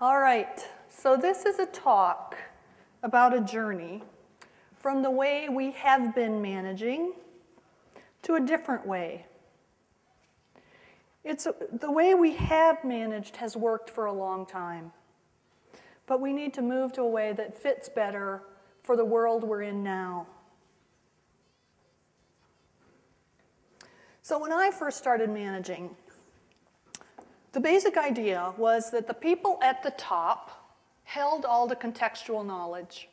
All right, so this is a talk about a journey from the way we have been managing to a different way. The way we have managed has worked for a long time, but we need to move to a way that fits better for the world we're in now. So when I first started managing, the basic idea was that the people at the top held all the contextual knowledge.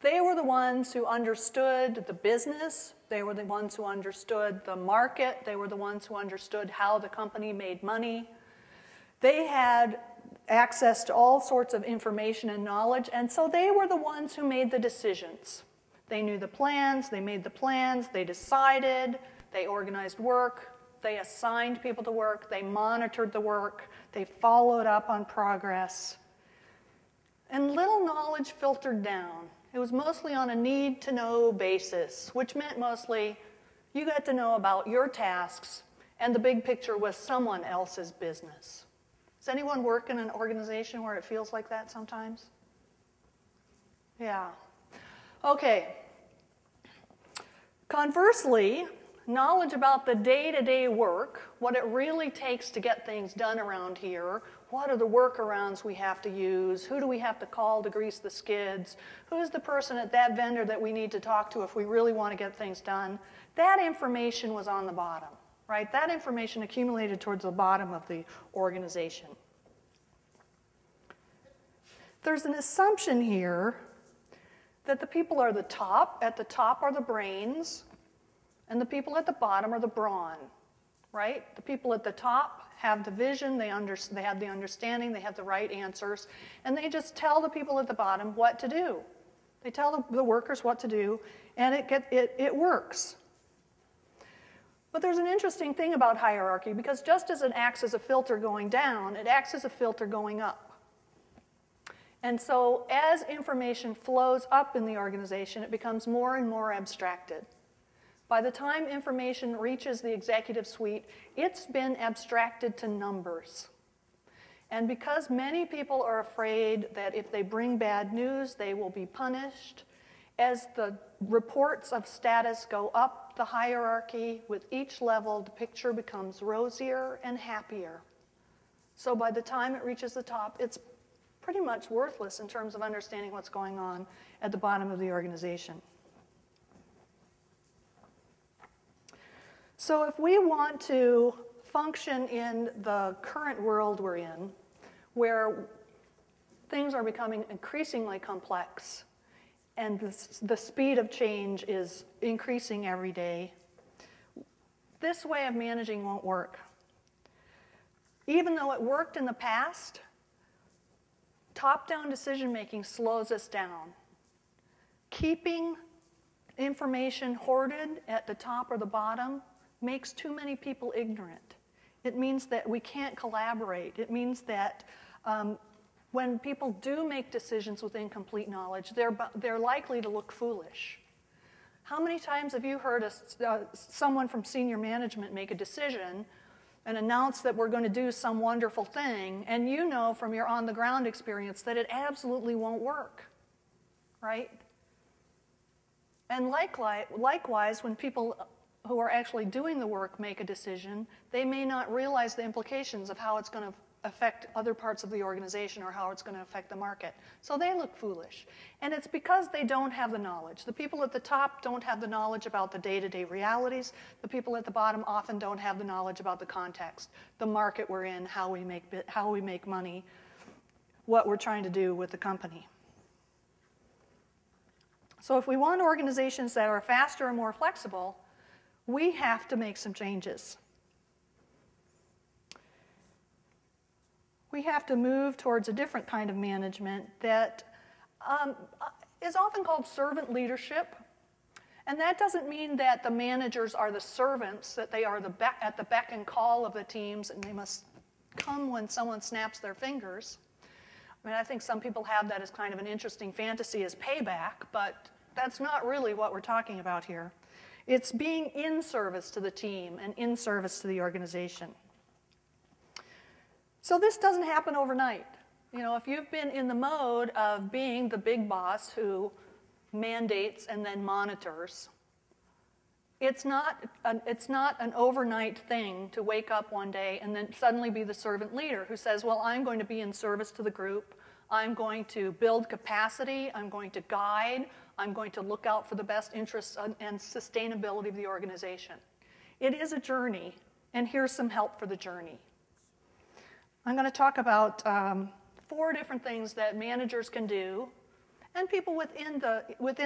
They were the ones who understood the business. They were the ones who understood the market. They were the ones who understood how the company made money. They had access to all sorts of information and knowledge, and so they were the ones who made the decisions. They knew the plans, they made the plans, they decided, they organized work, they assigned people to work, they monitored the work, they followed up on progress. And little knowledge filtered down. It was mostly on a need-to-know basis, which meant mostly you got to know about your tasks, and the big picture was someone else's business. Does anyone work in an organization where it feels like that sometimes? Yeah. Okay. Conversely, knowledge about the day-to-day work, what it really takes to get things done around here, what are the workarounds we have to use, who do we have to call to grease the skids, who's the person at that vendor that we need to talk to if we really want to get things done, that information was on the bottom, right? That information accumulated towards the bottom of the organization. There's an assumption here that the people are the top, at the top are the brains, and the people at the bottom are the brawn, right? The people at the top have the vision, they have the understanding, they have the right answers, and they just tell the people at the bottom what to do. They tell the workers what to do, and it works. But there's an interesting thing about hierarchy, because just as it acts as a filter going down, it acts as a filter going up. And so as information flows up in the organization, it becomes more and more abstracted. By the time information reaches the executive suite, it's been abstracted to numbers. And because many people are afraid that if they bring bad news, they will be punished, as the reports of status go up the hierarchy, with each level, the picture becomes rosier and happier. So by the time it reaches the top, it's pretty much worthless in terms of understanding what's going on at the bottom of the organization. So if we want to function in the current world we're in, where things are becoming increasingly complex and the speed of change is increasing every day, this way of managing won't work. Even though it worked in the past, top-down decision-making slows us down. Keeping information hoarded at the top or the bottom makes too many people ignorant. It means that we can't collaborate. It means that when people do make decisions with incomplete knowledge, they're likely to look foolish. How many times have you heard someone from senior management make a decision and announce that we're going to do some wonderful thing, and you know from your on-the-ground experience that it absolutely won't work, right? And likewise, when people who are actually doing the work make a decision, they may not realize the implications of how it's going to affect other parts of the organization or how it's going to affect the market. So they look foolish. And it's because they don't have the knowledge. The people at the top don't have the knowledge about the day-to-day realities. The people at the bottom often don't have the knowledge about the context, the market we're in, how we make money, what we're trying to do with the company. So if we want organizations that are faster and more flexible, we have to make some changes. We have to move towards a different kind of management that is often called servant leadership. And that doesn't mean that the managers are the servants, that they are at the beck and call of the teams and they must come when someone snaps their fingers. I mean, I think some people have that as kind of an interesting fantasy as payback, but that's not really what we're talking about here. It's being in service to the team and in service to the organization. So this doesn't happen overnight. You know, if you've been in the mode of being the big boss who mandates and then monitors, it's not an overnight thing to wake up one day and then suddenly be the servant leader who says, well, I'm going to be in service to the group. I'm going to build capacity. I'm going to guide. I'm going to look out for the best interests and sustainability of the organization. It is a journey, and here's some help for the journey. I'm going to talk about 4 different things that managers can do, and people within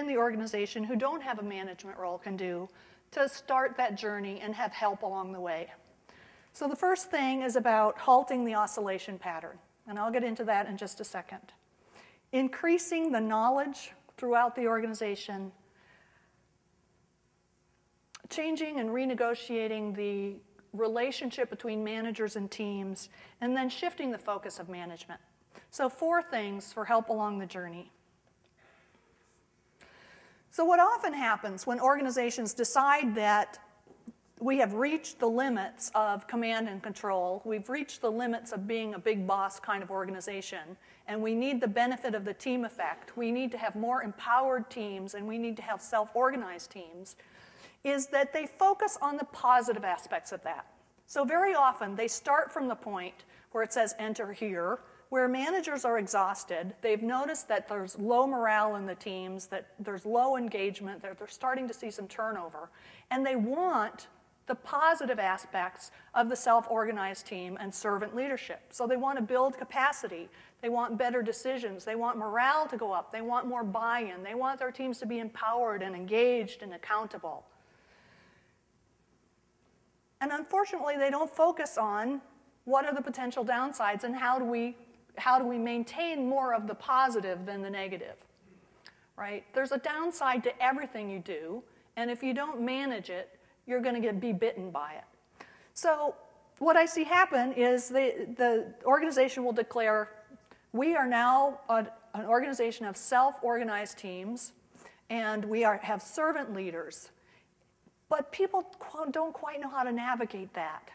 the organization who don't have a management role can do to start that journey and have help along the way. So the first thing is about halting the oscillation pattern, and I'll get into that in just a second. Increasing the knowledge throughout the organization, changing and renegotiating the relationship between managers and teams, and then shifting the focus of management. So 4 things for help along the journey. So what often happens when organizations decide that we have reached the limits of command and control, we've reached the limits of being a big boss kind of organization, and we need the benefit of the team effect, we need to have more empowered teams, and we need to have self-organized teams, is that they focus on the positive aspects of that. So very often they start from the point where it says enter here, where managers are exhausted, they've noticed that there's low morale in the teams, that there's low engagement, that they're starting to see some turnover, and they want the positive aspects of the self-organized team and servant leadership. So they want to build capacity, they want better decisions, they want morale to go up, they want more buy-in, they want their teams to be empowered and engaged and accountable. And unfortunately, they don't focus on what are the potential downsides and how do we maintain more of the positive than the negative, right? There's a downside to everything you do, and if you don't manage it, you're going to be bitten by it. So what I see happen is the organization will declare, we are now an organization of self-organized teams, and we have servant leaders. But people don't quite know how to navigate that.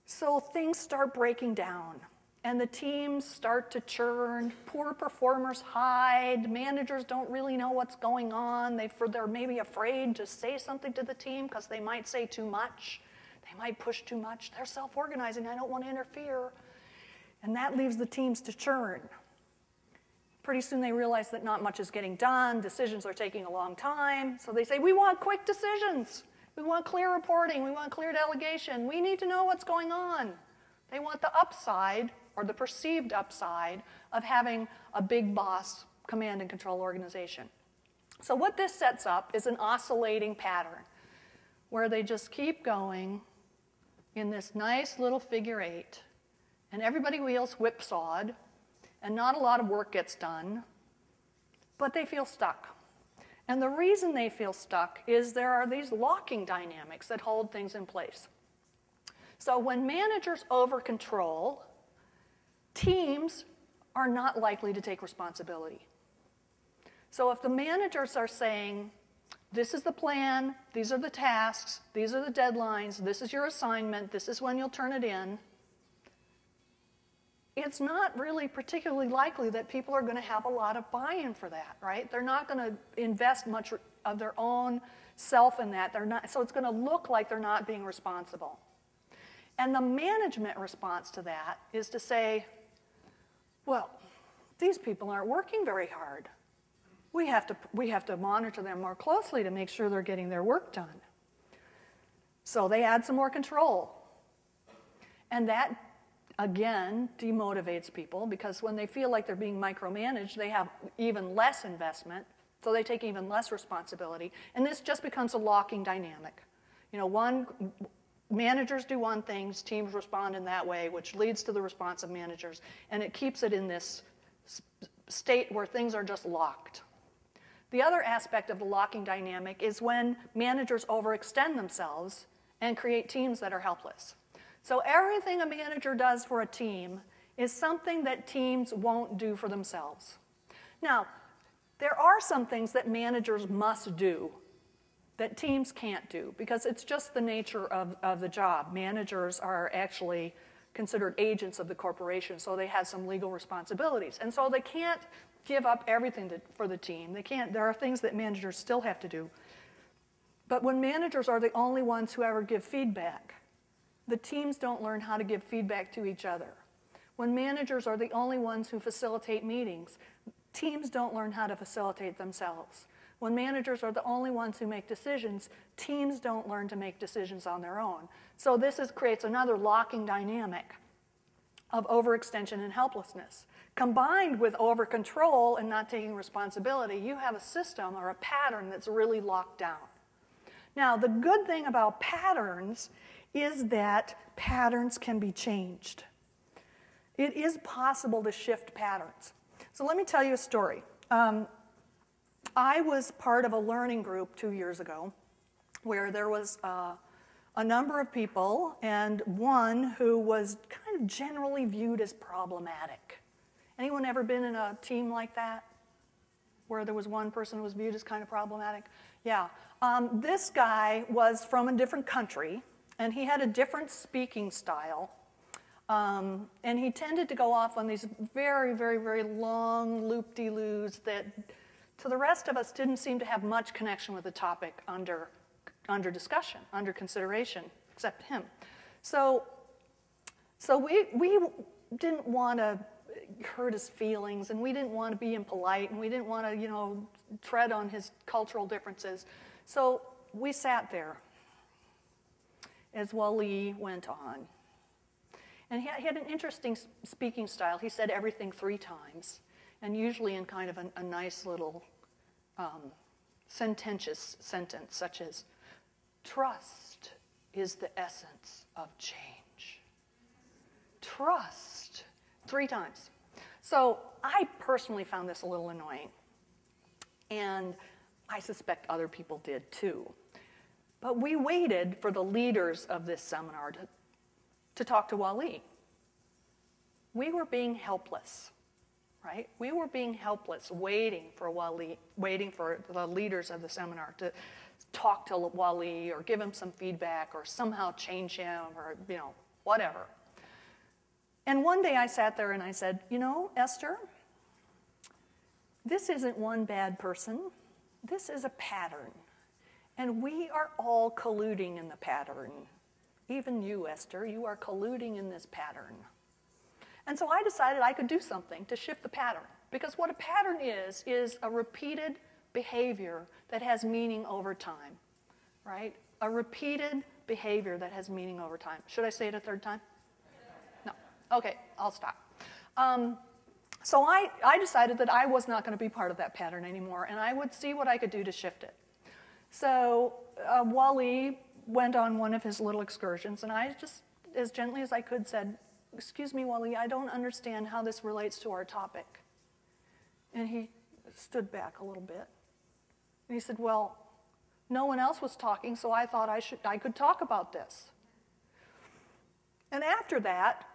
So things start breaking down, and the teams start to churn, poor performers hide, managers don't really know what's going on, they're maybe afraid to say something to the team because they might say too much, they might push too much, they're self-organizing, I don't want to interfere, and that leaves the teams to churn. Pretty soon they realize that not much is getting done, decisions are taking a long time, so they say, we want quick decisions, we want clear reporting, we want clear delegation, we need to know what's going on. They want the upside, or the perceived upside, of having a big boss command and control organization. So what this sets up is an oscillating pattern, where they just keep going in this nice little figure 8, and everybody feels whipsawed, and not a lot of work gets done, but they feel stuck. And the reason they feel stuck is there are these locking dynamics that hold things in place. So when managers over-control, teams are not likely to take responsibility. So if the managers are saying, this is the plan, these are the tasks, these are the deadlines, this is your assignment, this is when you'll turn it in, it's not really particularly likely that people are going to have a lot of buy-in for that, right? They're not going to invest much of their own self in that. So it's going to look like they're not being responsible. And the management response to that is to say, well, these people aren't working very hard. We have to monitor them more closely to make sure they're getting their work done. So they add some more control. And that, again, demotivates people because when they feel like they're being micromanaged, they have even less investment, so they take even less responsibility. And this just becomes a locking dynamic. You know, managers do one thing, teams respond in that way, which leads to the response of managers, and it keeps it in this state where things are just locked. The other aspect of the locking dynamic is when managers overextend themselves and create teams that are helpless. So everything a manager does for a team is something that teams won't do for themselves. Now, there are some things that managers must do that teams can't do because it's just the nature of the job. Managers are actually considered agents of the corporation, so they had some legal responsibilities. And so they can't give up everything for the team. There are things that managers still have to do. But when managers are the only ones who ever give feedback, the teams don't learn how to give feedback to each other. When managers are the only ones who facilitate meetings, teams don't learn how to facilitate themselves. When managers are the only ones who make decisions, teams don't learn to make decisions on their own. So this creates another locking dynamic of overextension and helplessness. Combined with over-control and not taking responsibility, you have a system or a pattern that's really locked down. Now, the good thing about patterns is that patterns can be changed. It is possible to shift patterns. So let me tell you a story. I was part of a learning group 2 years ago where there was a number of people and one who was kind of generally viewed as problematic. Anyone ever been in a team like that where there was one person who was viewed as kind of problematic? Yeah. This guy was from a different country, and he had a different speaking style. And he tended to go off on these very, very, very long loop-de-loos that to the rest of us didn't seem to have much connection with the topic under discussion, under consideration, except him. So we didn't want to hurt his feelings, and we didn't want to be impolite, and we didn't want to, tread on his cultural differences. So we sat there as Wally went on. And he had an interesting speaking style. He said everything 3 times, and usually in kind of a nice little sententious sentence, such as, trust is the essence of change. Trust, 3 times. So I personally found this a little annoying, and I suspect other people did too. But we waited for the leaders of this seminar to talk to Wally. We were being helpless, right? We were being helpless, waiting for Wally, waiting for the leaders of the seminar to talk to Wally or give him some feedback or somehow change him or, whatever. And one day I sat there and I said, Esther, this isn't one bad person. This is a pattern. And we are all colluding in the pattern. Even you, Esther, you are colluding in this pattern. And so I decided I could do something to shift the pattern. Because what a pattern is a repeated behavior that has meaning over time, right? A repeated behavior that has meaning over time. Should I say it a 3rd time? No. Okay, I'll stop. So I decided that I was not going to be part of that pattern anymore, and I would see what I could do to shift it. So Wally went on one of his little excursions, and I just, as gently as I could, said, "Excuse me, Wally, I don't understand how this relates to our topic." And he stood back a little bit. And he said, "Well, no one else was talking, so I thought I could talk about this." And after that,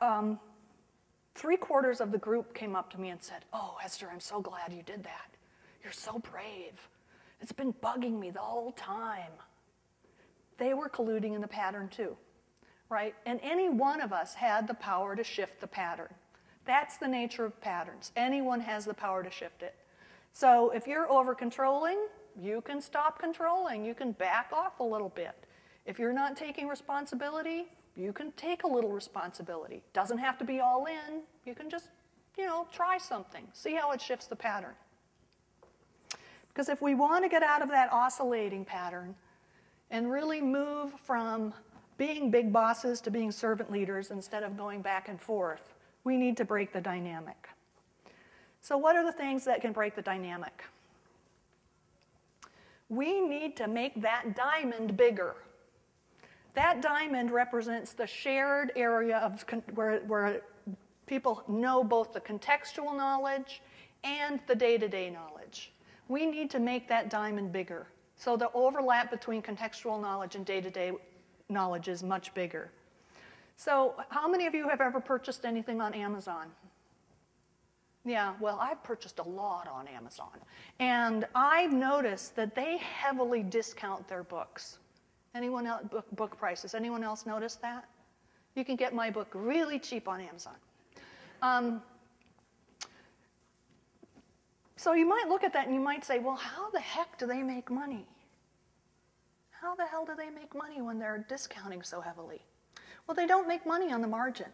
3/4 of the group came up to me and said, "Oh, Esther, I'm so glad you did that. You're so brave. It's been bugging me the whole time." They were colluding in the pattern too, right? And any one of us had the power to shift the pattern. That's the nature of patterns. Anyone has the power to shift it. So if you're over-controlling, you can stop controlling. You can back off a little bit. If you're not taking responsibility, you can take a little responsibility. Doesn't have to be all in. You can just, try something. See how it shifts the pattern. Because if we want to get out of that oscillating pattern and really move from being big bosses to being servant leaders instead of going back and forth, we need to break the dynamic. So what are the things that can break the dynamic? We need to make that diamond bigger. That diamond represents the shared area of where people know both the contextual knowledge and the day-to-day knowledge. We need to make that diamond bigger. So the overlap between contextual knowledge and day-to-day knowledge is much bigger. So how many of you have ever purchased anything on Amazon? Yeah, well, I've purchased a lot on Amazon. And I've noticed that they heavily discount their books. Anyone else, book prices? Anyone else notice that? You can get my book really cheap on Amazon. So you might look at that and you might say, well, how the heck do they make money? How the hell do they make money when they're discounting so heavily? Well, they don't make money on the margin.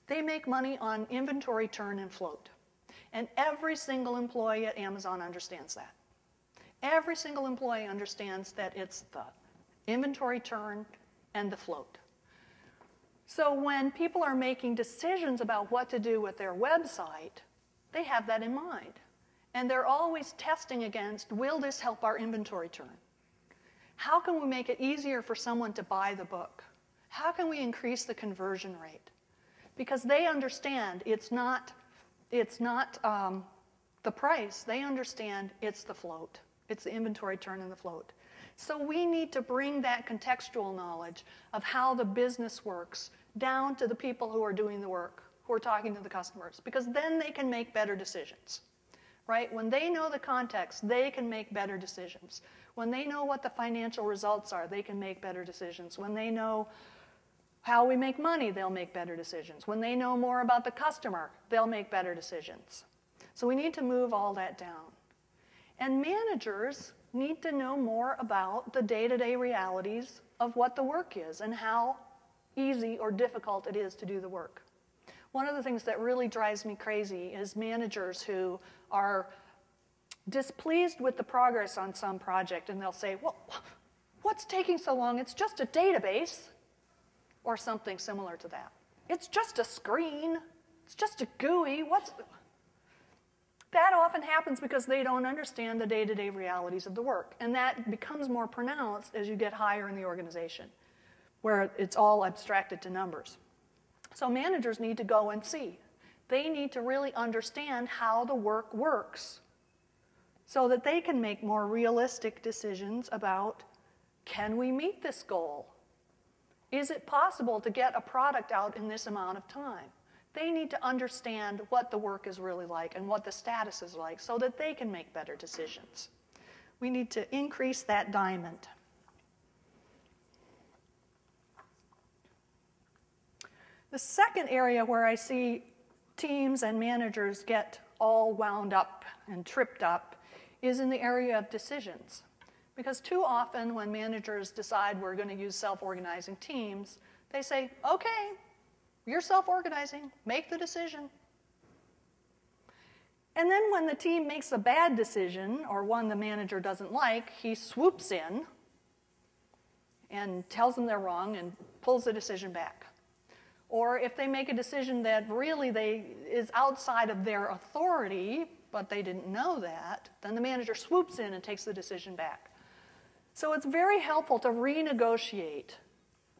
They make money on inventory turn and float. And every single employee at Amazon understands that. Every single employee understands that it's the inventory turn and the float. So when people are making decisions about what to do with their website, they have that in mind. And they're always testing against, will this help our inventory turn? How can we make it easier for someone to buy the book? How can we increase the conversion rate? Because they understand it's not the price. They understand it's the float. It's the inventory turn and the float. So we need to bring that contextual knowledge of how the business works down to the people who are doing the work, who are talking to the customers, because then they can make better decisions, right? When they know the context, they can make better decisions. When they know what the financial results are, they can make better decisions. When they know how we make money, they'll make better decisions. When they know more about the customer, they'll make better decisions. So we need to move all that down. And managers need to know more about the day-to-day realities of what the work is and how easy or difficult it is to do the work. One of the things that really drives me crazy is managers who are displeased with the progress on some project, and they'll say, well, what's taking so long? It's just a database, or something similar to that. It's just a screen. It's just a GUI. That often happens because they don't understand the day-to-day realities of the work, and that becomes more pronounced as you get higher in the organization, where it's all abstracted to numbers. So managers need to go and see. They need to really understand how the work works so that they can make more realistic decisions about, can we meet this goal? Is it possible to get a product out in this amount of time? They need to understand what the work is really like and what the status is like so that they can make better decisions. We need to increase that diamond. The second area where I see teams and managers get all wound up and tripped up is in the area of decisions. Because too often when managers decide we're going to use self-organizing teams, they say, okay, you're self-organizing, make the decision. And then when the team makes a bad decision, or one the manager doesn't like, he swoops in and tells them they're wrong and pulls the decision back. Or if they make a decision that really is outside of their authority, but they didn't know that, then the manager swoops in and takes the decision back. So it's very helpful to renegotiate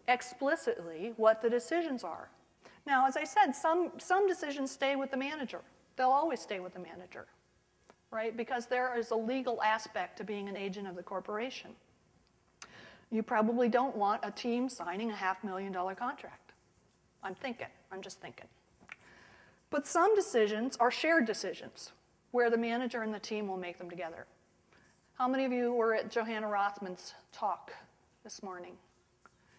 explicitly what the decisions are. Now, as I said, some decisions stay with the manager. They'll always stay with the manager, right? Because there is a legal aspect to being an agent of the corporation. You probably don't want a team signing a $500,000 contract. I'm just thinking. But some decisions are shared decisions, where the manager and the team will make them together. How many of you were at Johanna Rothman's talk this morning?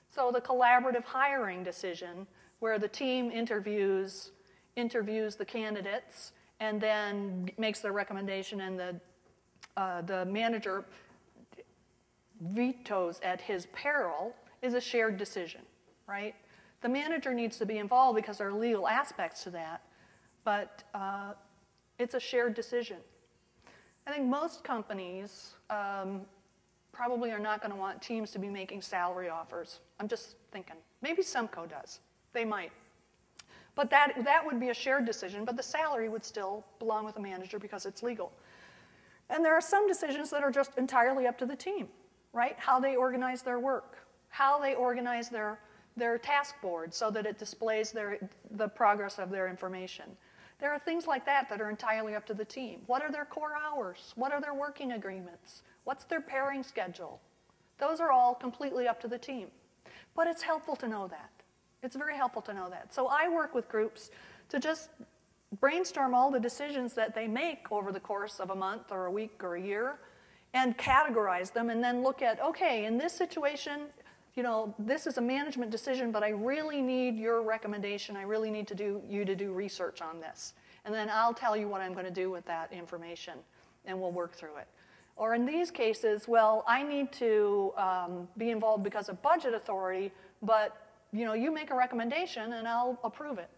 So the collaborative hiring decision, where the team interviews the candidates and then makes their recommendation, and the manager vetoes at his peril, is a shared decision, right? The manager needs to be involved because there are legal aspects to that, but it's a shared decision. I think most companies probably are not going to want teams to be making salary offers. I'm just thinking. Maybe Semco does. They might. But that would be a shared decision, but the salary would still belong with the manager because it's legal. And there are some decisions that are just entirely up to the team, right? How they organize their work, how they organize their task board so that it displays the progress of their information. There are things like that that are entirely up to the team. What are their core hours? What are their working agreements? What's their pairing schedule? Those are all completely up to the team. But it's helpful to know that. It's very helpful to know that. So I work with groups to just brainstorm all the decisions that they make over the course of a month or a week or a year and categorize them, and then look at, okay, in this situation, you know, this is a management decision, but I really need your recommendation. I really need you to do research on this. And then I'll tell you what I'm going to do with that information, and we'll work through it. Or in these cases, well, I need to be involved because of budget authority, but you know, you make a recommendation and I'll approve it.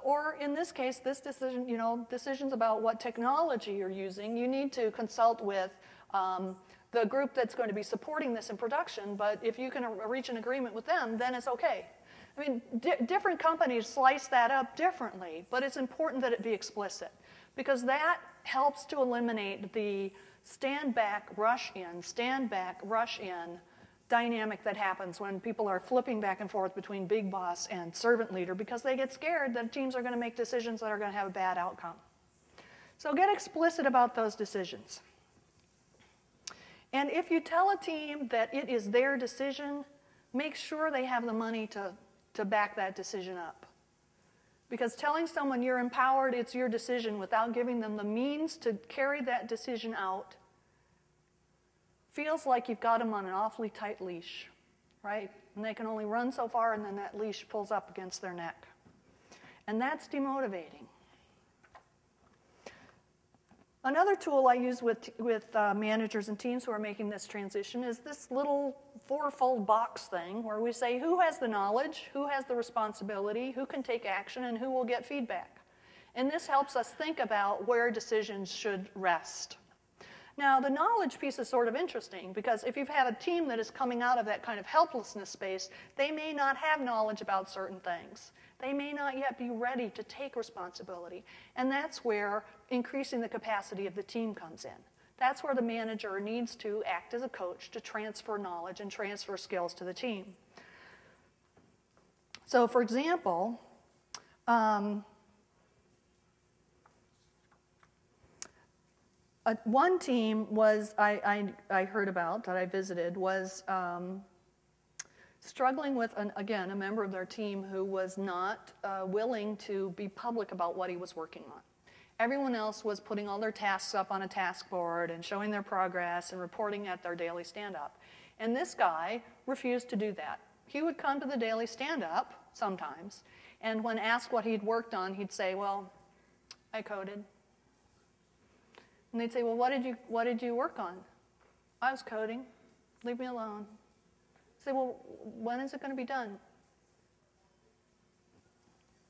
Or in this case, this decision, you know, decisions about what technology you're using, you need to consult with the group that's going to be supporting this in production, but if you can reach an agreement with them, then it's okay. I mean, different companies slice that up differently, but it's important that it be explicit because that helps to eliminate the stand back, rush in dynamic that happens when people are flipping back and forth between big boss and servant leader because they get scared that teams are going to make decisions that are going to have a bad outcome. So get explicit about those decisions. And if you tell a team that it is their decision, make sure they have the money to back that decision up. Because telling someone you're empowered, it's your decision, without giving them the means to carry that decision out, feels like you've got them on an awfully tight leash, right? And they can only run so far, and then that leash pulls up against their neck. And that's demotivating. Another tool I use with managers and teams who are making this transition is this little four-fold box thing where we say who has the knowledge, who has the responsibility, who can take action, and who will get feedback. And this helps us think about where decisions should rest. Now, the knowledge piece is sort of interesting because if you've had a team that is coming out of that kind of helplessness space, they may not have knowledge about certain things. They may not yet be ready to take responsibility. And that's where increasing the capacity of the team comes in. That's where the manager needs to act as a coach to transfer knowledge and transfer skills to the team. So, for example, one team I heard about that I visited was struggling with, again, a member of their team who was not willing to be public about what he was working on. Everyone else was putting all their tasks up on a task board and showing their progress and reporting at their daily stand-up. And this guy refused to do that. He would come to the daily stand-up sometimes, and when asked what he'd worked on, he'd say, well, I coded. And they'd say, well, what did you work on? I was coding. Leave me alone. Say, well, when is it going to be done?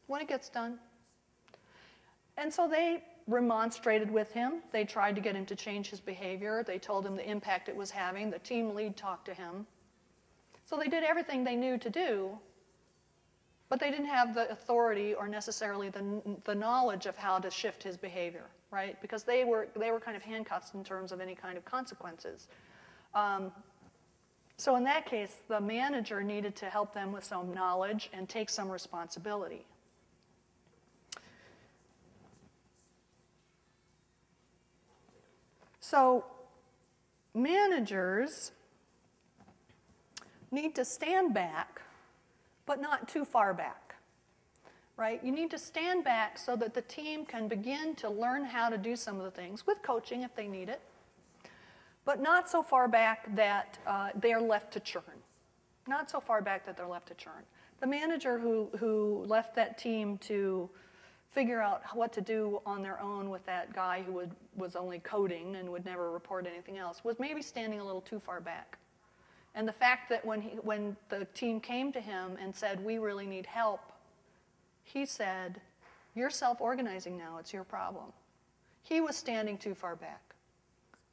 When it gets done. And so they remonstrated with him. They tried to get him to change his behavior. They told him the impact it was having. The team lead talked to him. So they did everything they knew to do, but they didn't have the authority or necessarily the knowledge of how to shift his behavior, right? Because they were kind of handcuffed in terms of any kind of consequences. So in that case, the manager needed to help them with some knowledge and take some responsibility. So managers need to stand back, but not too far back, right? You need to stand back so that the team can begin to learn how to do some of the things, with coaching if they need it, but not so far back that they're left to churn. Not so far back that they're left to churn. The manager who left that team to figure out what to do on their own with that guy who was only coding and would never report anything else was maybe standing a little too far back. And the fact that when the team came to him and said, we really need help, he said, you're self-organizing now, it's your problem. He was standing too far back,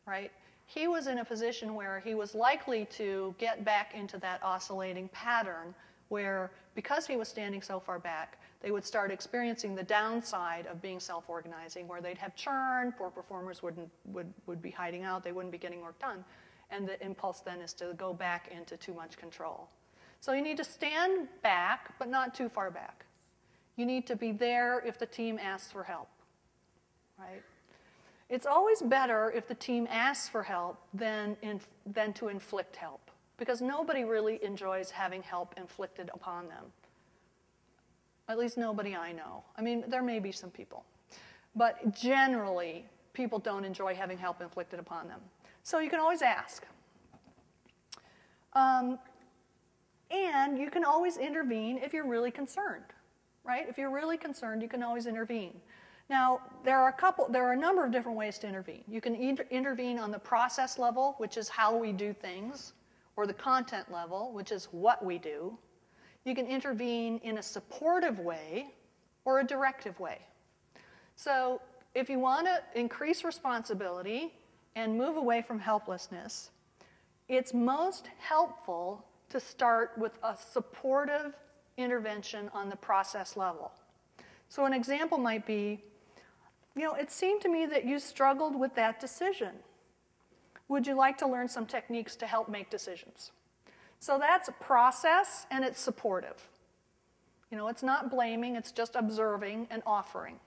right? He was in a position where he was likely to get back into that oscillating pattern where, because he was standing so far back, they would start experiencing the downside of being self-organizing, where they'd have churn, poor performers would be hiding out, they wouldn't be getting work done. And the impulse then is to go back into too much control. So you need to stand back, but not too far back. You need to be there if the team asks for help, right? It's always better if the team asks for help than to inflict help, because nobody really enjoys having help inflicted upon them. At least nobody I know. I mean, there may be some people. But generally, people don't enjoy having help inflicted upon them. So you can always ask. And you can always intervene if you're really concerned, right? If you're really concerned, you can always intervene. Now, there are a number of different ways to intervene. You can intervene on the process level, which is how we do things, or the content level, which is what we do. You can intervene in a supportive way or a directive way. So if you want to increase responsibility and move away from helplessness, it's most helpful to start with a supportive intervention on the process level. So an example might be, it seemed to me that you struggled with that decision. Would you like to learn some techniques to help make decisions? So that's a process, and it's supportive. It's not blaming, it's just observing and offering.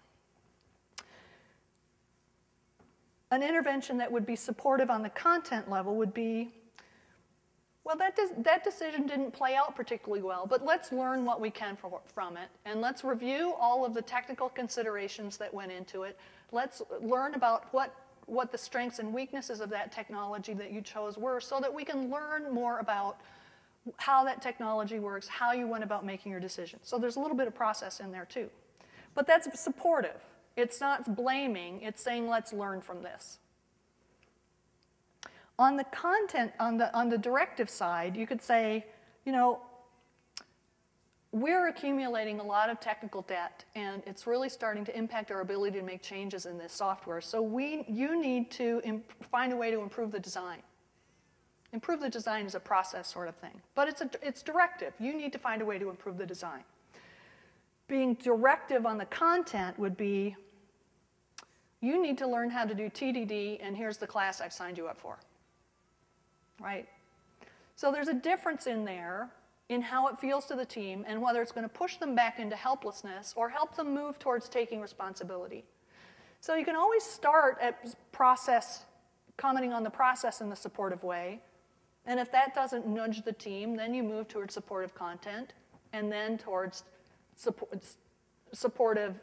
An intervention that would be supportive on the content level would be, well, that decision didn't play out particularly well, but let's learn what we can from it, and let's review all of the technical considerations that went into it. Let's learn about what the strengths and weaknesses of that technology that you chose were, so that we can learn more about how that technology works, how you went about making your decisions. So there's a little bit of process in there too. But that's supportive. It's not blaming, it's saying let's learn from this. On the content, on the directive side, you could say, we're accumulating a lot of technical debt, and it's really starting to impact our ability to make changes in this software. So you need to find a way to improve the design. Improve the design is a process sort of thing, but it's directive. You need to find a way to improve the design. Being directive on the content would be, you need to learn how to do TDD, and here's the class I've signed you up for. Right? So there's a difference in there in how it feels to the team and whether it's going to push them back into helplessness or help them move towards taking responsibility. So you can always start at commenting on the process in the supportive way, and if that doesn't nudge the team, then you move towards supportive content and then towards supportive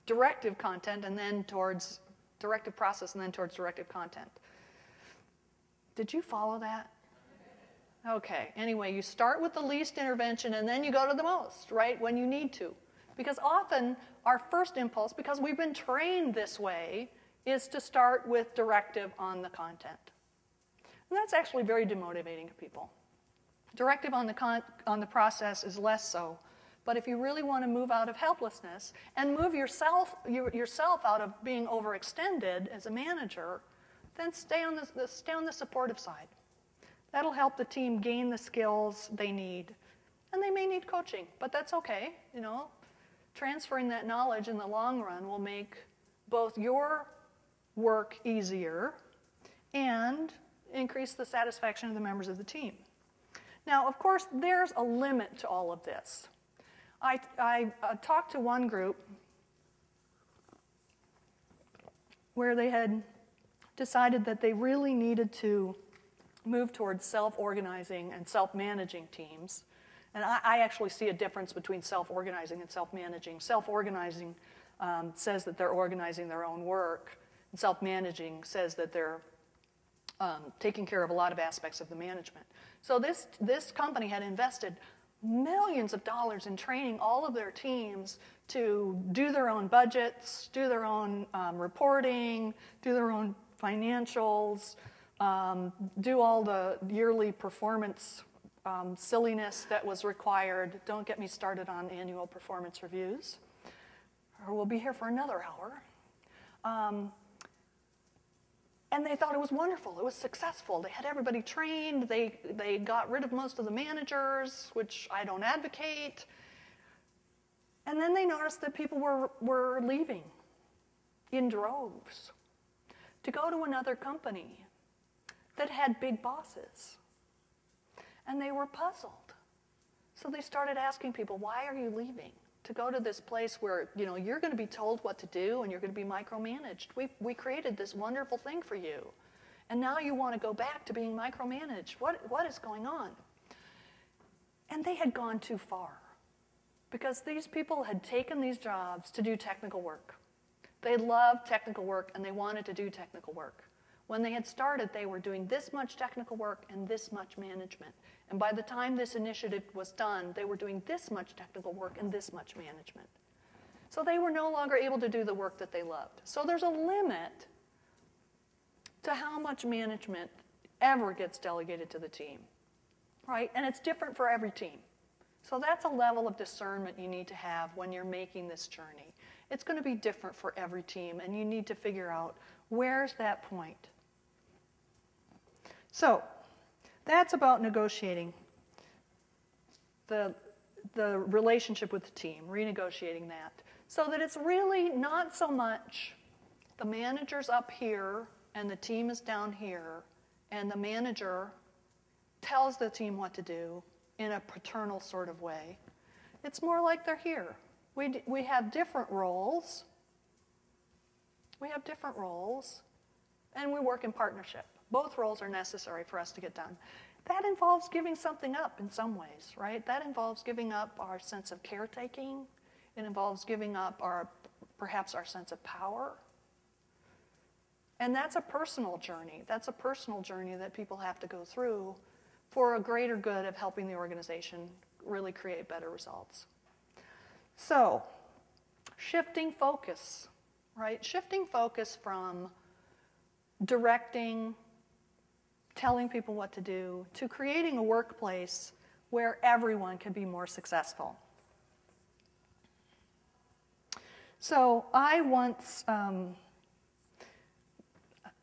directive content, and then towards directive process, and then towards directive content. Did you follow that? Okay. Anyway, you start with the least intervention, and then you go to the most, right, when you need to. Because often our first impulse, because we've been trained this way, is to start with directive on the content. And that's actually very demotivating to people. Directive on the process is less so. But if you really want to move out of helplessness and move yourself out of being overextended as a manager, then stay on the supportive side. That'll help the team gain the skills they need. And they may need coaching, but that's okay. Transferring that knowledge in the long run will make both your work easier and increase the satisfaction of the members of the team. Now, of course, there's a limit to all of this. I talked to one group where they had decided that they really needed to move towards self-organizing and self-managing teams. And I actually see a difference between self-organizing and self-managing. Self-organizing says that they're organizing their own work, and self-managing says that they're taking care of a lot of aspects of the management. So this company had invested millions of dollars in training all of their teams to do their own budgets, do their own reporting, do their own financials, do all the yearly performance silliness that was required. Don't get me started on annual performance reviews, or we'll be here for another hour. And they thought it was wonderful. It was successful. They had everybody trained. They got rid of most of the managers, which I don't advocate. And then they noticed that people were leaving in droves to go to another company that had big bosses. And they were puzzled. So they started asking people, why are you leaving? To go to this place where, you're going to be told what to do and you're going to be micromanaged. We created this wonderful thing for you. And now you want to go back to being micromanaged. What is going on? And they had gone too far. Because these people had taken these jobs to do technical work. They loved technical work and they wanted to do technical work. When they had started, they were doing this much technical work and this much management. And by the time this initiative was done, they were doing this much technical work and this much management. So they were no longer able to do the work that they loved. So there's a limit to how much management ever gets delegated to the team, right? And it's different for every team. So that's a level of discernment you need to have when you're making this journey. It's going to be different for every team, and you need to figure out where's that point. So that's about negotiating the relationship with the team, renegotiating that, so that it's really not so much the manager's up here and the team is down here, and the manager tells the team what to do in a paternal sort of way. It's more like they're here. We have different roles. We have different roles, and we work in partnership. Both roles are necessary for us to get done. That involves giving something up in some ways, right? That involves giving up our sense of caretaking. It involves giving up perhaps our sense of power. And that's a personal journey. That's a personal journey that people have to go through for a greater good of helping the organization really create better results. So, shifting focus, right? Shifting focus from directing, telling people what to do, to creating a workplace where everyone can be more successful. So I once, about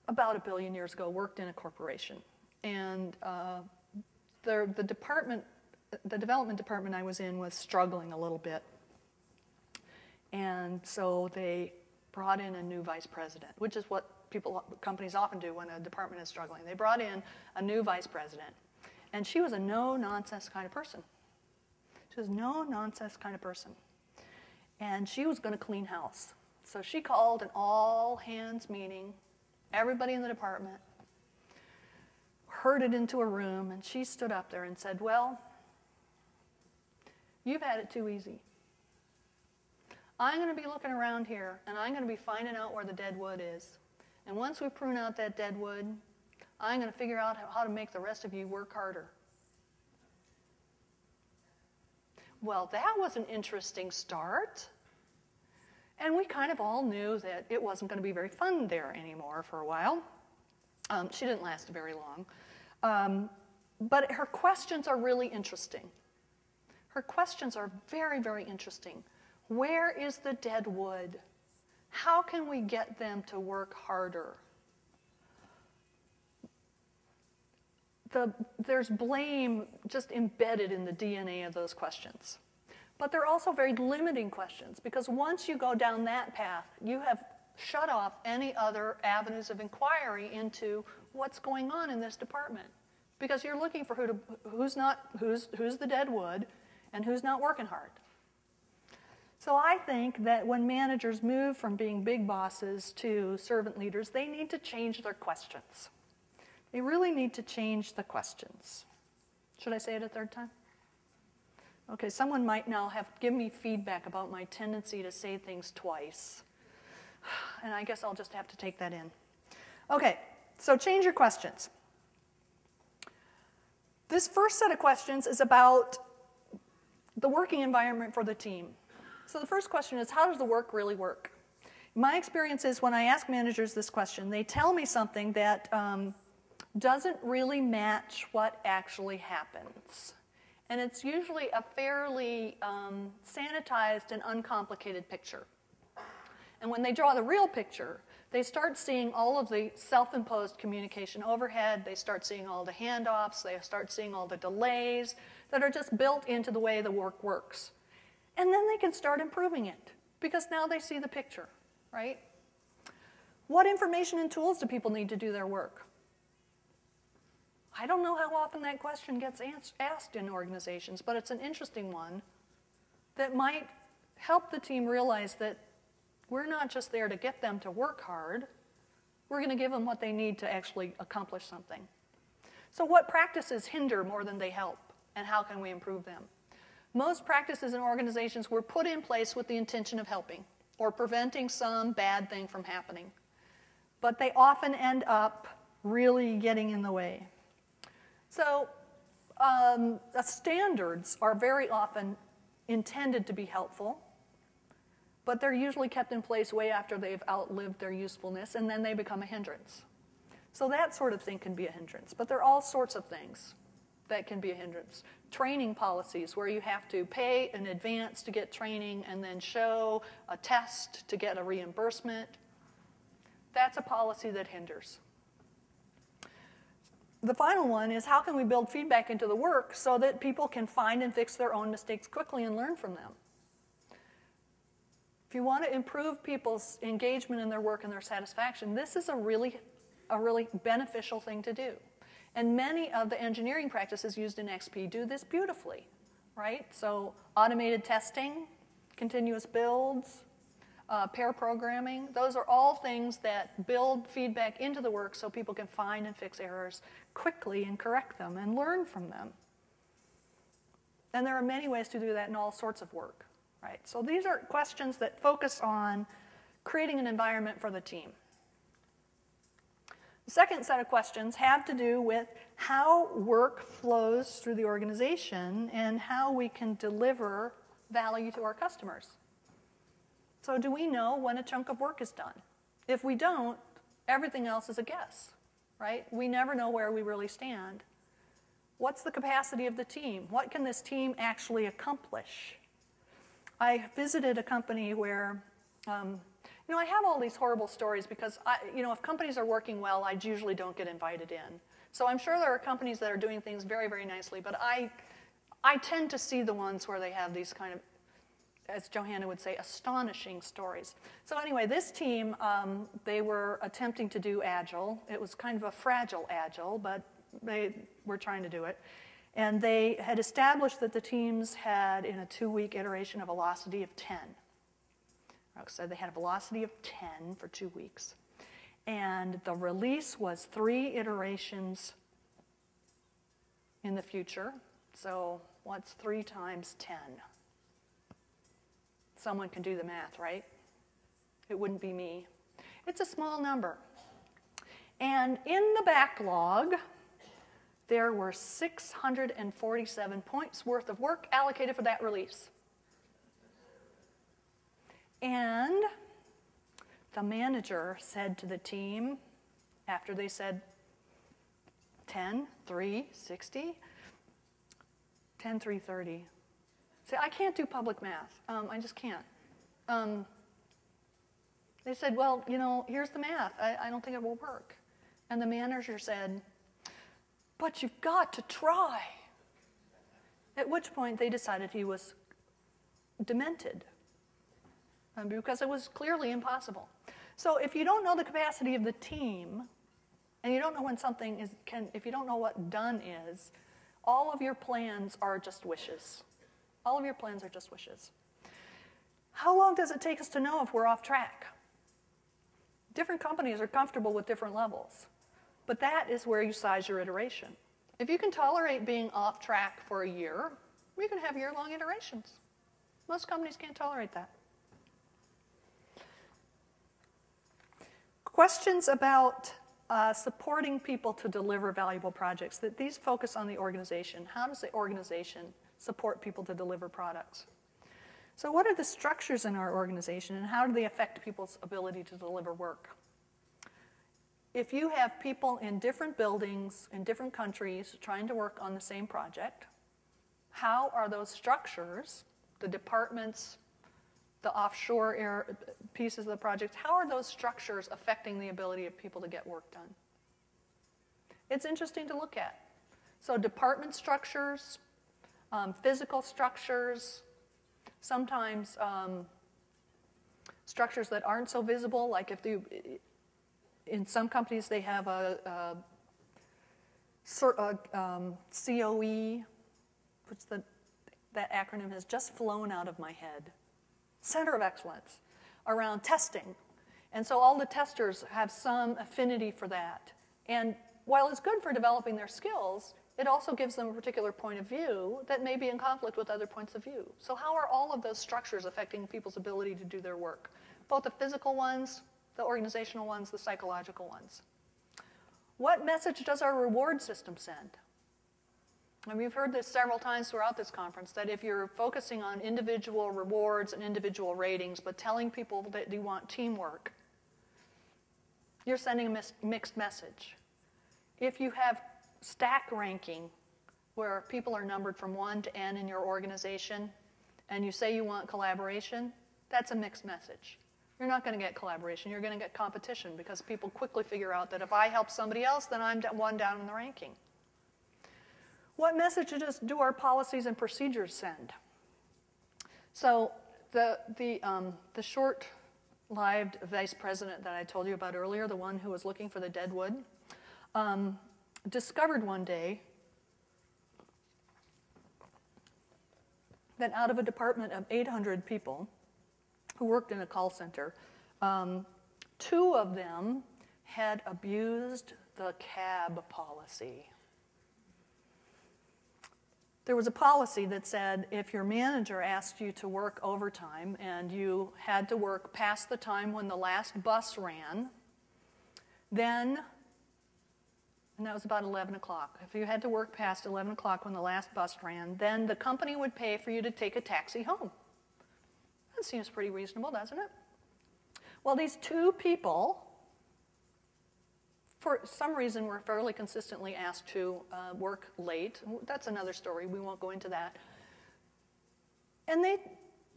1 billion years ago, worked in a corporation. And the development department I was in was struggling a little bit. And so they brought in a new vice president, which is what companies often do when a department is struggling. They brought in a new vice president. And she was a no-nonsense kind of person. She was a no-nonsense kind of person. And she was going to clean house. So she called an all-hands meeting, everybody in the department, herded into a room, and she stood up there and said, well, you've had it too easy. I'm going to be looking around here, and I'm going to be finding out where the dead wood is. And once we prune out that dead wood, I'm going to figure out how to make the rest of you work harder. Well, that was an interesting start. And we kind of all knew that it wasn't going to be very fun there anymore for a while. She didn't last very long. But her questions are really interesting. Her questions are very, very interesting. Where is the dead wood? How can we get them to work harder? There's blame just embedded in the DNA of those questions. But they're also very limiting questions, because once you go down that path, you have shut off any other avenues of inquiry into what's going on in this department. Because you're looking for who's the dead wood and who's not working hard. So I think that when managers move from being big bosses to servant leaders, they need to change their questions. They really need to change the questions. Should I say it a third time? Okay, someone might now have given me feedback about my tendency to say things twice. And I guess I'll just have to take that in. Okay, so change your questions. This first set of questions is about the working environment for the team. So the first question is, how does the work really work? My experience is when I ask managers this question, they tell me something that doesn't really match what actually happens. And it's usually a fairly sanitized and uncomplicated picture. And when they draw the real picture, they start seeing all of the self-imposed communication overhead, they start seeing all the handoffs, they start seeing all the delays that are just built into the way the work works. And then they can start improving it, because now they see the picture, right? What information and tools do people need to do their work? I don't know how often that question gets asked in organizations, but it's an interesting one that might help the team realize that we're not just there to get them to work hard. We're going to give them what they need to actually accomplish something. So what practices hinder more than they help, and how can we improve them? Most practices in organizations were put in place with the intention of helping or preventing some bad thing from happening. But they often end up really getting in the way. So the standards are very often intended to be helpful, but they're usually kept in place way after they've outlived their usefulness, and then they become a hindrance. So that sort of thing can be a hindrance, but there are all sorts of things that can be a hindrance. Training policies where you have to pay in advance to get training and then show a test to get a reimbursement. That's a policy that hinders. The final one is how can we build feedback into the work so that people can find and fix their own mistakes quickly and learn from them. If you want to improve people's engagement in their work and their satisfaction, this is a really beneficial thing to do. And many of the engineering practices used in XP do this beautifully, right? So automated testing, continuous builds, pair programming, those are all things that build feedback into the work so people can find and fix errors quickly and correct them and learn from them. And there are many ways to do that in all sorts of work, right? So these are questions that focus on creating an environment for the team. The second set of questions have to do with how work flows through the organization and how we can deliver value to our customers. So do we know when a chunk of work is done? If we don't, everything else is a guess, right? We never know where we really stand. What's the capacity of the team? What can this team actually accomplish? I visited a company where I have all these horrible stories because, if companies are working well, I usually don't get invited in. So I'm sure there are companies that are doing things very, very nicely, but I tend to see the ones where they have these kind of, as Johanna would say, astonishing stories. So anyway, this team, they were attempting to do Agile. It was kind of a fragile Agile, but they were trying to do it. And they had established that the teams had, in a 2-week iteration, a velocity of 10. So they had a velocity of 10 for 2 weeks. And the release was 3 iterations in the future. So what's 3 times 10? Someone can do the math, right? It wouldn't be me. It's a small number. And in the backlog, there were 647 points worth of work allocated for that release. And the manager said to the team, after they said 10, 3, 60, 10, 3, 30. Say, I can't do public math. I just can't. They said, well, here's the math. I don't think it will work. And the manager said, but you've got to try. At which point they decided he was demented. Because it was clearly impossible. So if you don't know the capacity of the team, and you don't know when something is, if you don't know what done is, all of your plans are just wishes. All of your plans are just wishes. How long does it take us to know if we're off track? Different companies are comfortable with different levels. But that is where you size your iteration. If you can tolerate being off track for a year, we can have year-long iterations. Most companies can't tolerate that. Questions about supporting people to deliver valuable projects, that these focus on the organization. How does the organization support people to deliver products? So what are the structures in our organization, and how do they affect people's ability to deliver work? If you have people in different buildings, in different countries, trying to work on the same project, how are those structures, the departments, the offshore pieces of the project, how are those structures affecting the ability of people to get work done? It's interesting to look at. So department structures, physical structures, sometimes structures that aren't so visible, like in some companies they have a COE, which that acronym has just flown out of my head. Center of Excellence around testing. And so all the testers have some affinity for that. And while it's good for developing their skills, it also gives them a particular point of view that may be in conflict with other points of view. So how are all of those structures affecting people's ability to do their work? Both the physical ones, the organizational ones, the psychological ones. What message does our reward system send? And we've heard this several times throughout this conference, that if you're focusing on individual rewards and individual ratings, but telling people that you want teamwork, you're sending a mixed message. If you have stack ranking, where people are numbered from 1 to N in your organization, and you say you want collaboration, that's a mixed message. You're not going to get collaboration. You're going to get competition, because people quickly figure out that if I help somebody else, then I'm one down in the ranking. What messages do our policies and procedures send? So the short-lived vice president that I told you about earlier, the one who was looking for the dead wood, discovered one day that out of a department of 800 people who worked in a call center, 2 of them had abused the cab policy. There was a policy that said if your manager asked you to work overtime and you had to work past the time when the last bus ran, then, and that was about 11 o'clock. If you had to work past 11 o'clock when the last bus ran, then the company would pay for you to take a taxi home. That seems pretty reasonable, doesn't it? Well, these 2 people, for some reason, were fairly consistently asked to work late. That's another story. We won't go into that. And they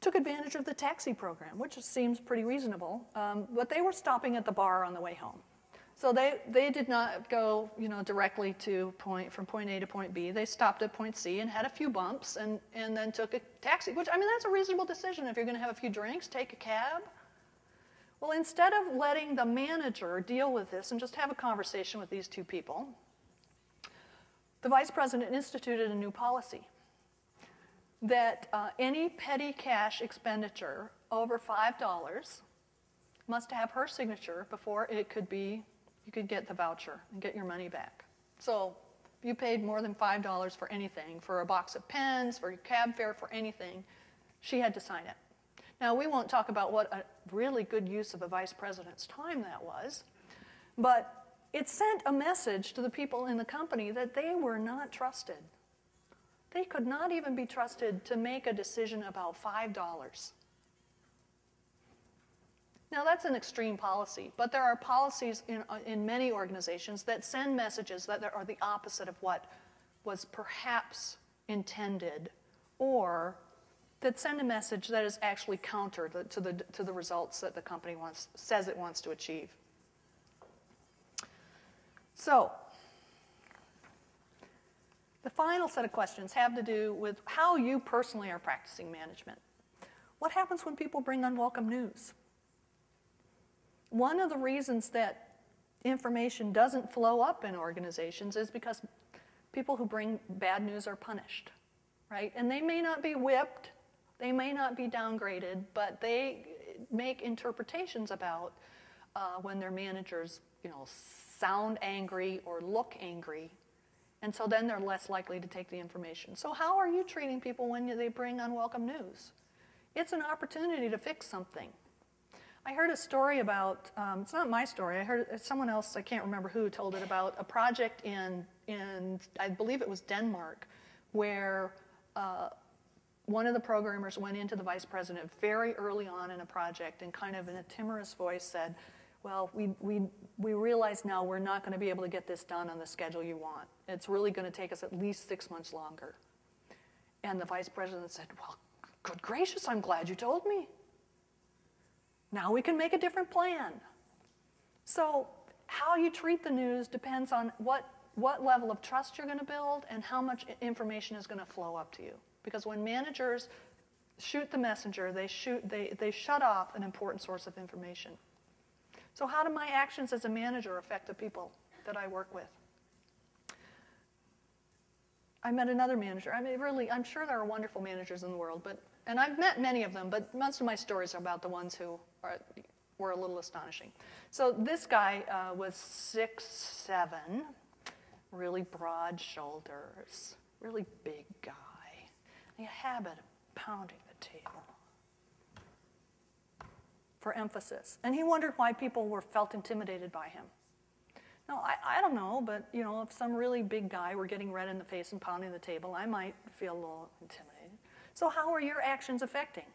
took advantage of the taxi program, which seems pretty reasonable. But they were stopping at the bar on the way home. So they did not go, directly from point A to point B. They stopped at point C and had a few bumps and then took a taxi, which, that's a reasonable decision. If you're going to have a few drinks, take a cab. Well, instead of letting the manager deal with this and just have a conversation with these 2 people, the vice president instituted a new policy that any petty cash expenditure over $5 must have her signature before you could get the voucher and get your money back. So if you paid more than $5 for anything, for a box of pens, for your cab fare, for anything, she had to sign it. Now, we won't talk about what a really good use of a vice president's time that was, but it sent a message to the people in the company that they were not trusted. They could not even be trusted to make a decision about $5. Now, that's an extreme policy, but there are policies in many organizations that send messages that are the opposite of what was perhaps intended, or that send a message that is actually counter to the results that the company says it wants to achieve. So, the final set of questions have to do with how you personally are practicing management. What happens when people bring unwelcome news? One of the reasons that information doesn't flow up in organizations is because people who bring bad news are punished, right? And they may not be whipped, they may not be downgraded, but they make interpretations about when their managers, sound angry or look angry, and so then they're less likely to take the information. So how are you treating people when they bring unwelcome news? It's an opportunity to fix something. I heard a story about, it's not my story, I heard someone else, I can't remember who, told it about a project in I believe it was Denmark, where one of the programmers went into the vice president very early on in a project and kind of in a timorous voice said, well, we realize now we're not going to be able to get this done on the schedule you want. It's really going to take us at least 6 months longer. And the vice president said, well, good gracious, I'm glad you told me. Now we can make a different plan. So how you treat the news depends on what level of trust you're going to build and how much information is going to flow up to you. Because when managers shoot the messenger, they shut off an important source of information. So how do my actions as a manager affect the people that I work with? I met another manager. I'm sure there are wonderful managers in the world, and I've met many of them, but most of my stories are about the ones who were a little astonishing. So this guy was 6'7", really broad shoulders, really big guy. A habit of pounding the table for emphasis. And he wondered why people felt intimidated by him. No, I don't know, but if some really big guy were getting red in the face and pounding the table, I might feel a little intimidated. So how are your actions affecting?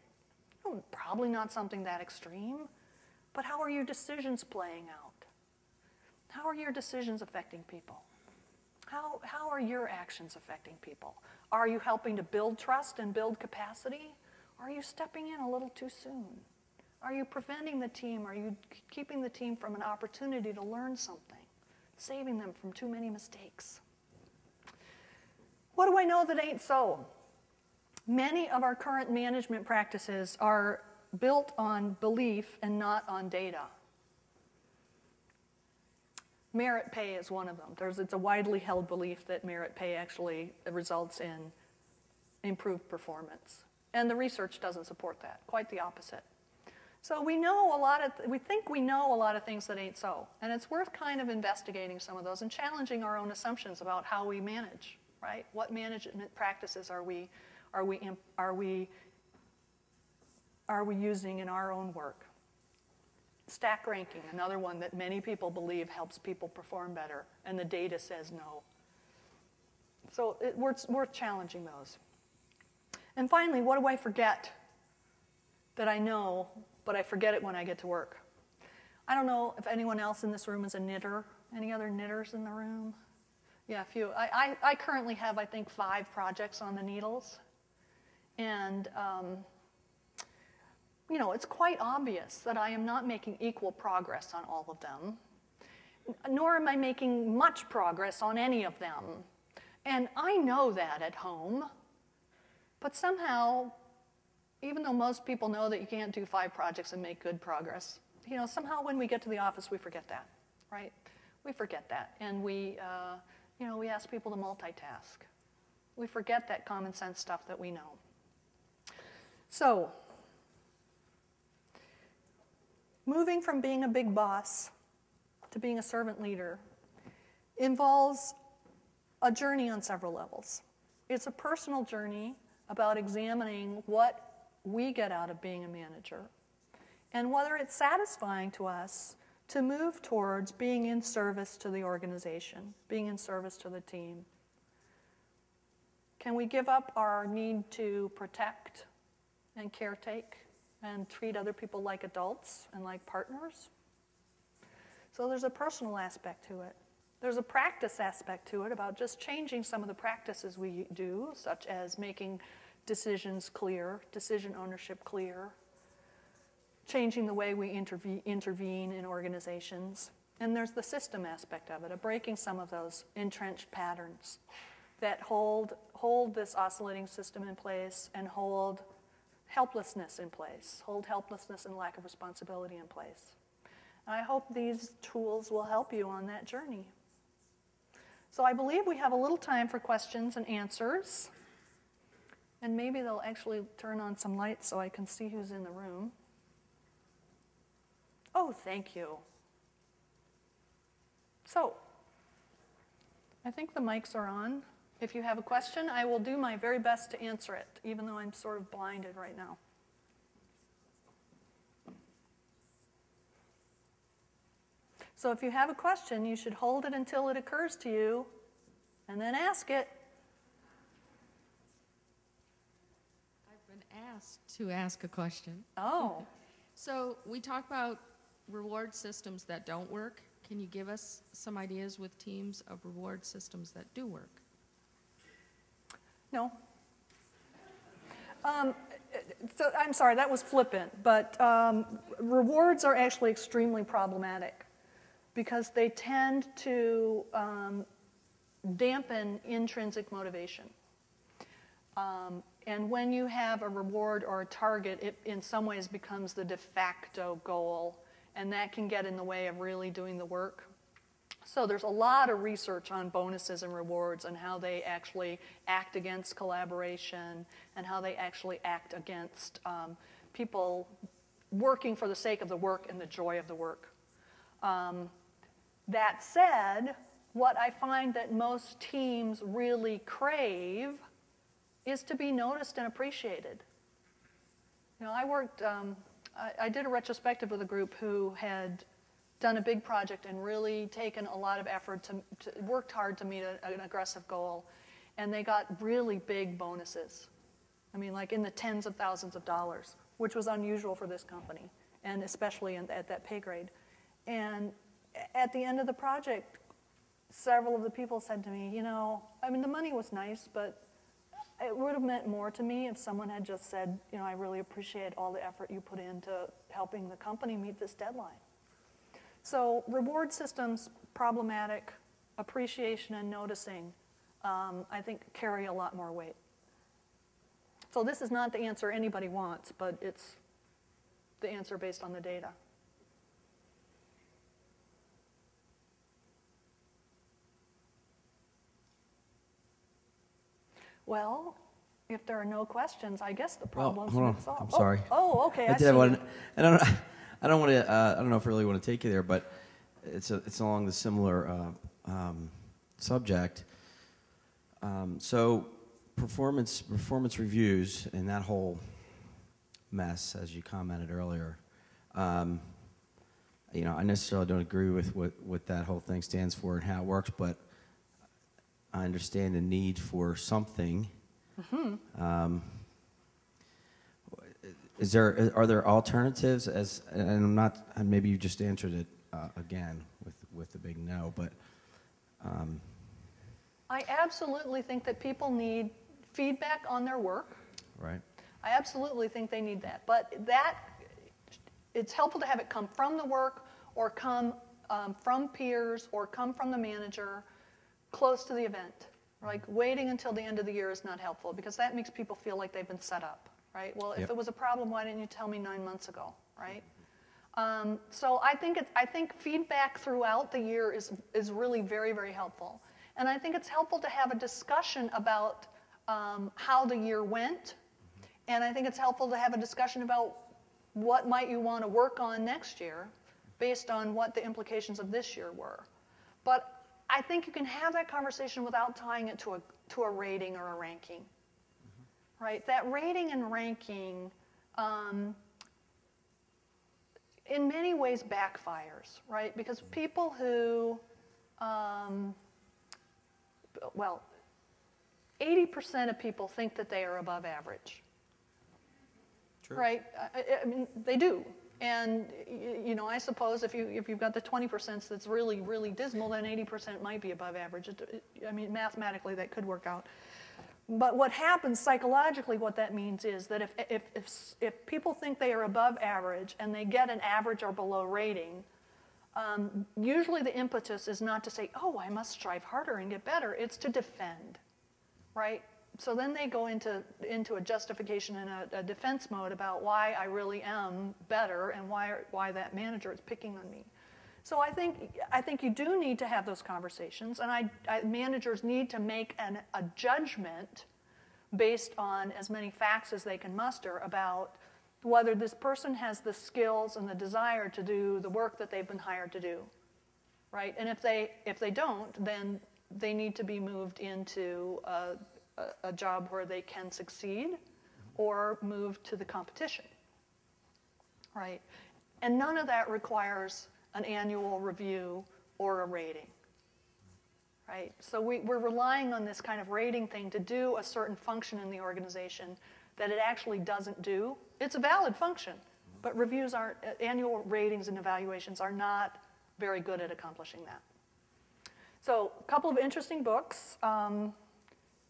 Well, probably not something that extreme, but how are your decisions playing out? How are your decisions affecting people? How are your actions affecting people? Are you helping to build trust and build capacity? Or are you stepping in a little too soon? Are you preventing the team? Are you keeping the team from an opportunity to learn something? Saving them from too many mistakes? What do I know that ain't so? Many of our current management practices are built on belief and not on data. Merit pay is one of them. It's a widely held belief that merit pay actually results in improved performance. And the research doesn't support that, quite the opposite. So we think we know a lot of things that ain't so. And it's worth kind of investigating some of those and challenging our own assumptions about how we manage, right? What management practices are we using in our own work? Stack ranking, another one that many people believe helps people perform better, and the data says no. So it's worth challenging those. And finally, what do I forget that I know, but I forget it when I get to work? I don't know if anyone else in this room is a knitter. Any other knitters in the room? Yeah, a few. I currently have, I think, 5 projects on the needles. And it's quite obvious that I am not making equal progress on all of them, nor am I making much progress on any of them. And I know that at home, but somehow, even though most people know that you can't do 5 projects and make good progress, somehow when we get to the office, we forget that, right? We forget that, and we ask people to multitask. We forget that common sense stuff that we know. So, moving from being a big boss to being a servant leader involves a journey on several levels. It's a personal journey about examining what we get out of being a manager and whether it's satisfying to us to move towards being in service to the organization, being in service to the team. Can we give up our need to protect and caretake and treat other people like adults and like partners? So there's a personal aspect to it. There's a practice aspect to it about just changing some of the practices we do, such as making decisions clear, decision ownership clear, changing the way we intervene in organizations. And there's the system aspect of it, of breaking some of those entrenched patterns that hold this oscillating system in place and hold helplessness in place, hold helplessness and lack of responsibility in place. And I hope these tools will help you on that journey. So I believe we have a little time for questions and answers. And maybe they'll actually turn on some lights so I can see who's in the room. Oh, thank you. So, I think the mics are on. If you have a question, I will do my very best to answer it, even though I'm sort of blinded right now. So if you have a question, you should hold it until it occurs to you, and then ask it. I've been asked to ask a question. Oh. So we talk about reward systems that don't work. Can you give us some ideas with teams of reward systems that do work? No. So I'm sorry, that was flippant, but rewards are actually extremely problematic because they tend to dampen intrinsic motivation. And when you have a reward or a target, it in some ways becomes the de facto goal, and that can get in the way of really doing the work. So there's a lot of research on bonuses and rewards and how they actually act against collaboration and how they actually act against people working for the sake of the work and the joy of the work. That said, what I find that most teams really crave is to be noticed and appreciated. I did a retrospective with a group who had done a big project and really taken a lot of effort to worked hard to meet an aggressive goal, and they got really big bonuses. I mean, like in the tens of thousands of dollars, which was unusual for this company, and especially at that pay grade. And at the end of the project, several of the people said to me, I mean, the money was nice, but it would have meant more to me if someone had just said, I really appreciate all the effort you put into helping the company meet this deadline. So reward systems, problematic. Appreciation and noticing, I think, carry a lot more weight. So this is not the answer anybody wants, but it's the answer based on the data. Well, if there are no questions, I guess the problem's been solved. I'm sorry. Oh, okay. I did have one. I don't want to. I don't know if I really want to take you there, but it's along the similar subject. So performance reviews and that whole mess, as you commented earlier. I necessarily don't agree with what that whole thing stands for and how it works, but I understand the need for something. Mm-hmm. Are there alternatives? And maybe you just answered it again with the big no, but. I absolutely think that people need feedback on their work. Right. I absolutely think they need that, but it's helpful to have it come from the work, or come from peers, or come from the manager, close to the event. Like waiting until the end of the year is not helpful, because that makes people feel like they've been set up, right? Well, if it was a problem, why didn't you tell me 9 months ago, right? So I think feedback throughout the year is really very, very helpful. And I think it's helpful to have a discussion about how the year went, and I think it's helpful to have a discussion about what might you want to work on next year based on what the implications of this year were. But I think you can have that conversation without tying it to a rating or a ranking, right? That rating and ranking, in many ways, backfires, right? Because people who, 80% of people think that they are above average, right? I mean, they do. And, I suppose if you've got the 20% that's really, really dismal, then 80% might be above average. I mean, mathematically, that could work out. But what happens psychologically, what that means is that if people think they are above average and they get an average or below rating, usually the impetus is not to say, oh, I must strive harder and get better. It's to defend, right? So then they go into a justification and a defense mode about why I really am better and why that manager is picking on me. So I think you do need to have those conversations, and managers need to make a judgment based on as many facts as they can muster about whether this person has the skills and the desire to do the work that they've been hired to do, right? And if they don't, then they need to be moved into a job where they can succeed, or move to the competition, right? And none of that requires an annual review or a rating, right? So we're relying on this kind of rating thing to do a certain function in the organization that it actually doesn't do. It's a valid function, but annual ratings and evaluations are not very good at accomplishing that. So a couple of interesting books.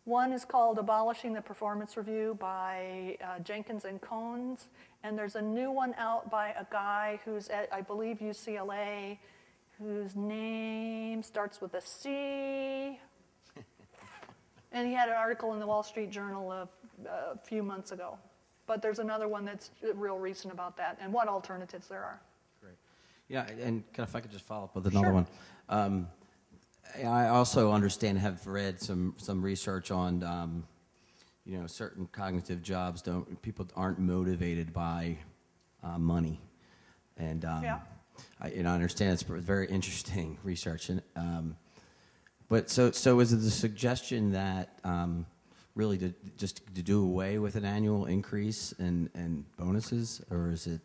One is called Abolishing the Performance Review by Jenkins and Cohns, and there's a new one out by a guy who's at, I believe, UCLA, whose name starts with a C, and he had an article in the Wall Street Journal a few months ago. But there's another one that's real recent about that, and what alternatives there are. Great. Yeah, and if I could just follow up with another one. I also understand, have read some research on, certain cognitive jobs people aren't motivated by money, and I understand it's very interesting research. And but so is it the suggestion that really to do away with an annual increase and bonuses, or is it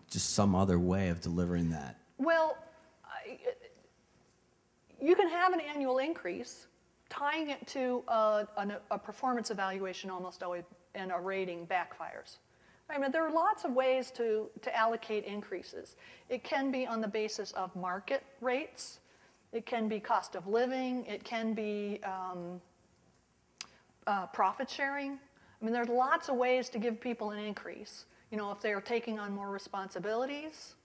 just some other way of delivering that? Well, you can have an annual increase, tying it to a performance evaluation almost always, and a rating backfires. I mean, there are lots of ways to allocate increases. It can be on the basis of market rates. It can be cost of living. It can be profit sharing. I mean, there's lots of ways to give people an increase. You know, if they are taking on more responsibilities.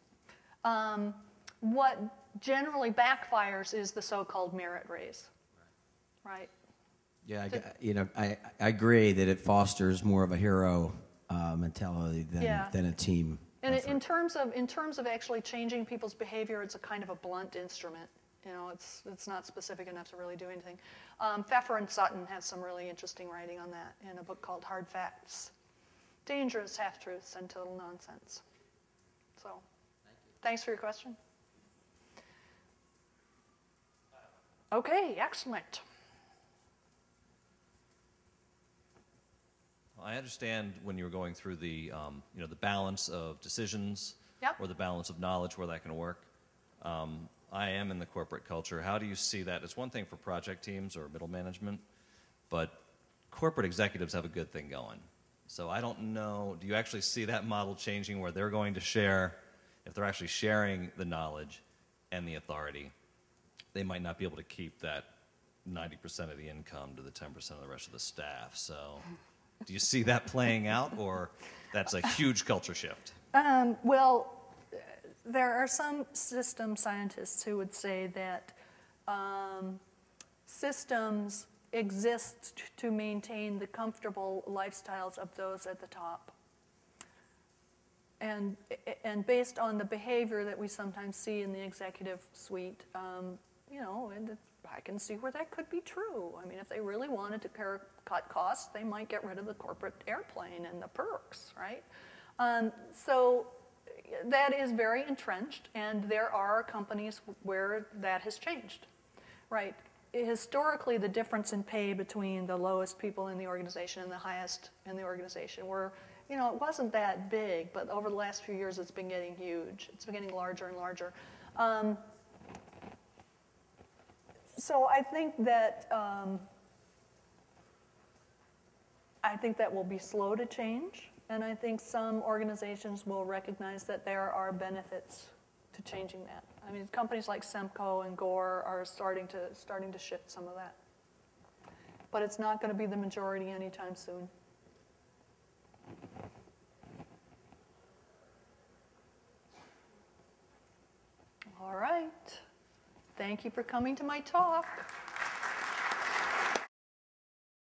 What generally backfires is the so-called merit raise, right? Yeah, I agree that it fosters more of a hero mentality than a team And effort. in terms of actually changing people's behavior, it's a kind of a blunt instrument. You know, it's not specific enough to really do anything. Pfeffer and Sutton has some really interesting writing on that in a book called Hard Facts. Dangerous half-truths and total nonsense. So, thanks for your question. Okay, excellent. I understand when you were going through the, the balance of decisions Yep. or the balance of knowledge, where that can work. I am in the corporate culture. How do you see that? It's one thing for project teams or middle management, but corporate executives have a good thing going. So I don't know, do you actually see that model changing where they're going to share, if they're actually sharing the knowledge and the authority, they might not be able to keep that 90% of the income to the 10% of the rest of the staff. So do you see that playing out, or that's a huge culture shift? Well, there are some system scientists who would say that systems exist to maintain the comfortable lifestyles of those at the top. And based on the behavior that we sometimes see in the executive suite, and I can see where that could be true. I mean, if they really wanted to cut costs, they might get rid of the corporate airplane and the perks, right? So that is very entrenched, and there are companies where that has changed, right? Historically, the difference in pay between the lowest people in the organization and the highest in the organization were, it wasn't that big, but over the last few years, it's been getting huge. It's been getting larger and larger. So I think that will be slow to change, and I think some organizations will recognize that there are benefits to changing that. I mean, companies like Semco and Gore are starting to shift some of that, but it's not going to be the majority anytime soon. All right. Thank you for coming to my talk.